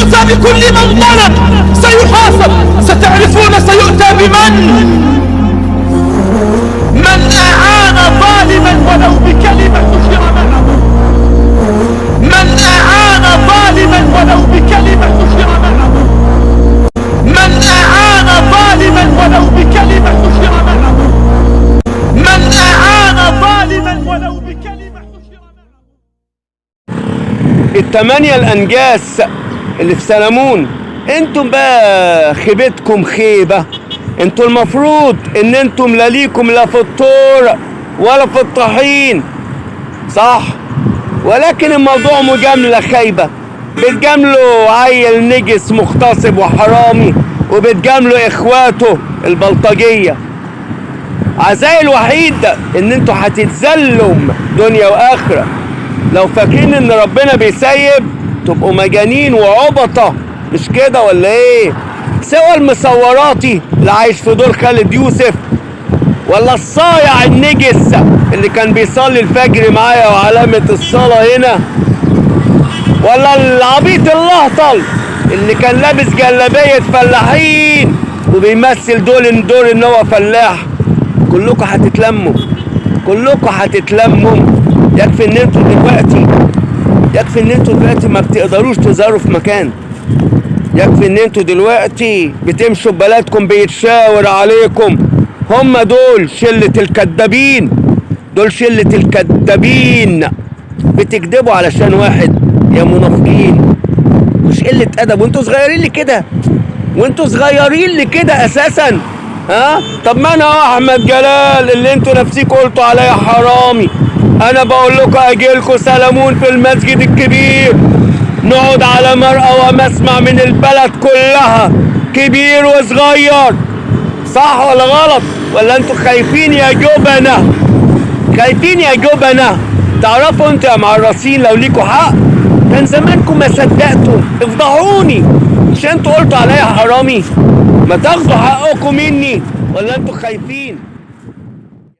سيؤتى بكل من ظلم، سيحاسب، ستعرفون سيؤتى بمن. من أعان ظالما ولو بكلمة حشر معه، من أعان ظالما ولو بكلمة حشر معه، من أعان ظالما ولو بكلمة حشر معه، من أعان ظالما ولو بكلمة حشر معه. التمانية الأنجاس اللي في سلمون، انتم بقى خيبتكم خيبة. انتوا المفروض ان انتم لا ليكم لا في الطور ولا في الطحين، صح؟ ولكن الموضوع مجاملة خايبة. بتجاملوا عيل نجس مغتصب وحرامي، وبتجاملوا اخواته البلطجية. عزائي الوحيد ان انتوا هتتذلوا دنيا واخرة. لو فاكرين ان ربنا بيسيب تبقوا مجانين وعبطة، مش كده ولا ايه؟ سوى المصوراتي اللي عايش في دور خالد يوسف، ولا الصايع النجس اللي كان بيصلي الفجر معايا وعلامة الصلاة هنا، ولا العبيط اللهطل اللي كان لابس جلابية فلاحين وبيمثل دور ان هو فلاح. كلكم هتتلموا، كلكم هتتلموا. يكفي ان انتوا دلوقتي ما بتقدروش تظهروا في مكان. يكفي ان انتوا دلوقتي بتمشوا ببلدكم بيتشاور عليكم. هم دول شلة الكدابين، دول شلة الكدابين. بتكذبوا علشان واحد يا منافقين. مش قلة ادب وانتوا صغيرين لي كده اساسا. ها؟ طب ما انا احمد جلال اللي انتوا نفسيكوا قلتوا عليا حرامي، انا بقول لكم اجيلكوا سلمون في المسجد الكبير، نقعد على مرأى ومسمع من البلد كلها، كبير وصغير. صح ولا غلط؟ ولا انتوا خايفين يا جبنة؟ خايفين يا جبنة؟ تعرفوا انتوا يا معرصين لو ليكوا حق كان زمانكم ما صدقتوا. افضحوني، مش انتوا قلتوا عليا حرامي؟ ما تاخدوا حقكم مني، ولا انتوا خايفين؟